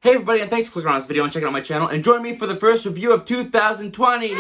Hey everybody, and thanks for clicking on this video and checking out my channel, and join me for the first review of 2020. Yay!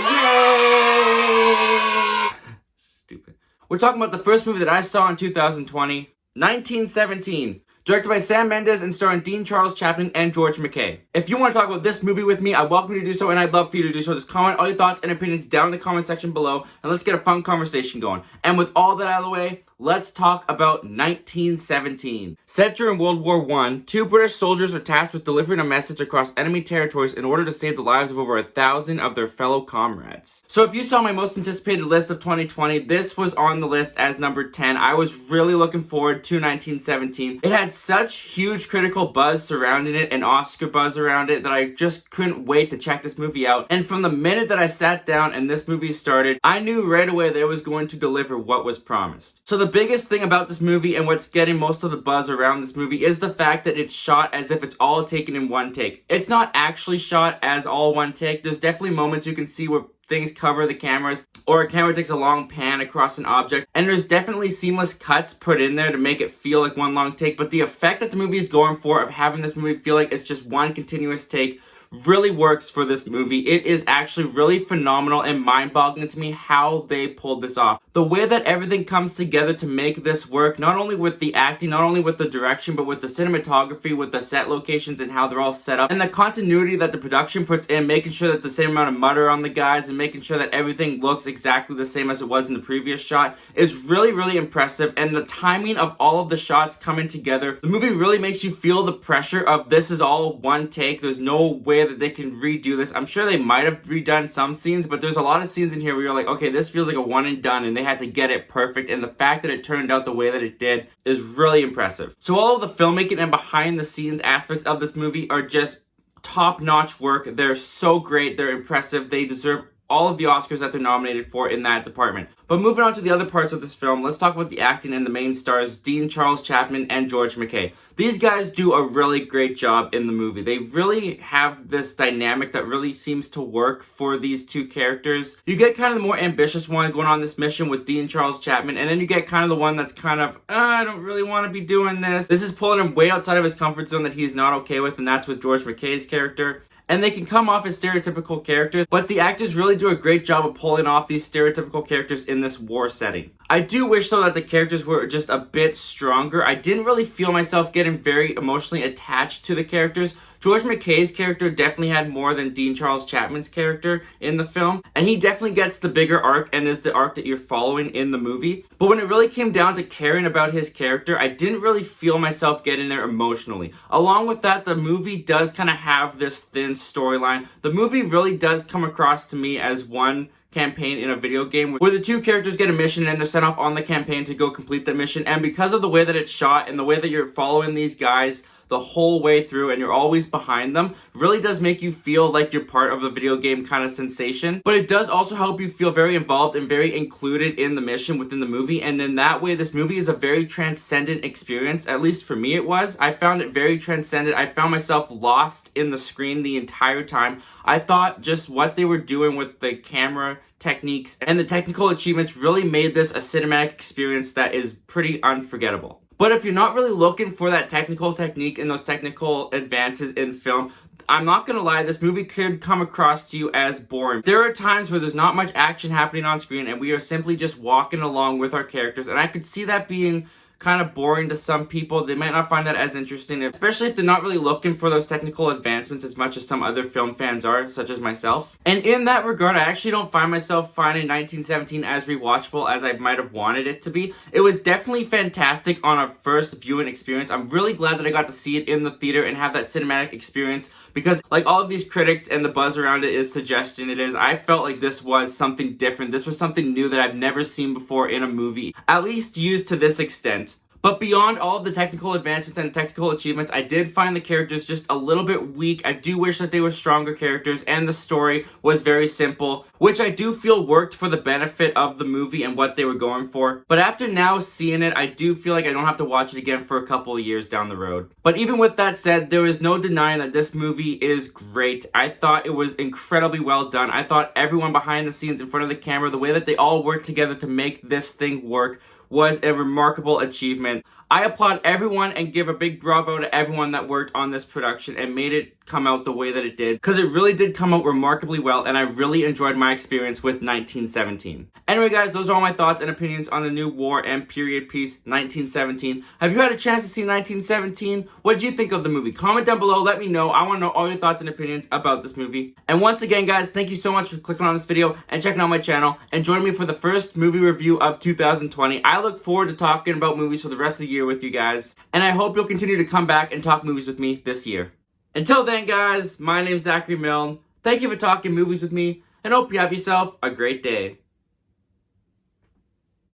Stupid. We're talking about the first movie that I saw in 2020, 1917. Directed by Sam Mendes and starring Dean Charles Chapman and George Mackay. If you want to talk about this movie with me, I welcome you to do so, and I'd love for you to do so. Just comment all your thoughts and opinions down in the comment section below, and let's get a fun conversation going. And with all that out of the way, let's talk about 1917. Set during World War I, two British soldiers are tasked with delivering a message across enemy territories in order to save the lives of over 1,000 of their fellow comrades. So if you saw my most anticipated list of 2020, this was on the list as number 10. I was really looking forward to 1917. It had such huge critical buzz surrounding it and Oscar buzz around it that I just couldn't wait to check this movie out. And from the minute that I sat down and this movie started, I knew right away that it was going to deliver what was promised. So the biggest thing about this movie and what's getting most of the buzz around this movie is the fact that it's shot as if it's all taken in one take. It's not actually shot as all one take. There's definitely moments you can see where things cover the cameras, or a camera takes a long pan across an object, and there's definitely seamless cuts put in there to make it feel like one long take, but the effect that the movie is going for of having this movie feel like it's just one continuous take really works for this movie. It is actually really phenomenal and mind-boggling to me how they pulled this off. The way that everything comes together to make this work, not only with the acting, not only with the direction, but with the cinematography, with the set locations and how they're all set up, and the continuity that the production puts in, making sure that the same amount of mud are on the guys and making sure that everything looks exactly the same as it was in the previous shot is really, really impressive. And the timing of all of the shots coming together, the movie really makes you feel the pressure of this is all one take. There's no way that they can redo this. I'm sure they might have redone some scenes, but there's a lot of scenes in here where you're like, okay, this feels like a one and done, and they had to get it perfect, and the fact that it turned out the way that it did is really impressive. So all of the filmmaking and behind the scenes aspects of this movie are just top-notch work. They're so great, they're impressive, they deserve all of the Oscars that they're nominated for in that department. But moving on to the other parts of this film, let's talk about the acting and the main stars, Dean Charles Chapman and George Mackay. These guys do a really great job in the movie. They really have this dynamic that really seems to work for these two characters. You get kind of the more ambitious one going on this mission with Dean Charles Chapman, and then you get kind of the one that's kind of, I don't really want to be doing this. This is pulling him way outside of his comfort zone that he's not okay with, and that's with George Mackay's character. And they can come off as stereotypical characters, but the actors really do a great job of pulling off these stereotypical characters in this war setting. I do wish, though, that the characters were just a bit stronger. I didn't really feel myself getting very emotionally attached to the characters. George Mackay's character definitely had more than Dean Charles Chapman's character in the film, and he definitely gets the bigger arc and is the arc that you're following in the movie. But when it really came down to caring about his character, I didn't really feel myself getting there emotionally. Along with that, the movie does kind of have this thin storyline. The movie really does come across to me as one campaign in a video game where the two characters get a mission and they're sent off on the campaign to go complete that mission, and because of the way that it's shot and the way that you're following these guys the whole way through and you're always behind them, really does make you feel like you're part of the video game kind of sensation. But it does also help you feel very involved and very included in the mission within the movie, and in that way this movie is a very transcendent experience. At least for me it was. I found it very transcendent. I found myself lost in the screen the entire time. I thought just what they were doing with the camera techniques and the technical achievements really made this a cinematic experience that is pretty unforgettable. But if you're not really looking for that technical technique and those technical advances in film, I'm not gonna lie, this movie could come across to you as boring. There are times where there's not much action happening on screen and we are simply just walking along with our characters, and I could see that being kind of boring to some people. They might not find that as interesting, especially if they're not really looking for those technical advancements as much as some other film fans are, such as myself. And in that regard, I actually don't find myself finding 1917 as rewatchable as I might have wanted it to be. It was definitely fantastic on a first viewing experience. I'm really glad that I got to see it in the theater and have that cinematic experience, because like all of these critics and the buzz around it is suggesting it is, I felt like this was something different. This was something new that I've never seen before in a movie, at least used to this extent. But beyond all of the technical advancements and technical achievements, I did find the characters just a little bit weak. I do wish that they were stronger characters, and the story was very simple, which I do feel worked for the benefit of the movie and what they were going for. But after now seeing it, I do feel like I don't have to watch it again for a couple of years down the road. But even with that said, there is no denying that this movie is great. I thought it was incredibly well done. I thought everyone behind the scenes, in front of the camera, the way that they all worked together to make this thing work was a remarkable achievement. I applaud everyone and give a big bravo to everyone that worked on this production and made it come out the way that it did, because it really did come out remarkably well, and I really enjoyed my experience with 1917. Anyway guys, those are all my thoughts and opinions on the new war and period piece 1917. Have you had a chance to see 1917? What did you think of the movie? Comment down below, let me know. I want to know all your thoughts and opinions about this movie. And once again guys, thank you so much for clicking on this video and checking out my channel and joining me for the first movie review of 2020. I look forward to talking about movies for the rest of the year with you guys, and I hope you'll continue to come back and talk movies with me this year. Until then, guys, my name's Zachary Milne. Thank you for talking movies with me, and hope you have yourself a great day.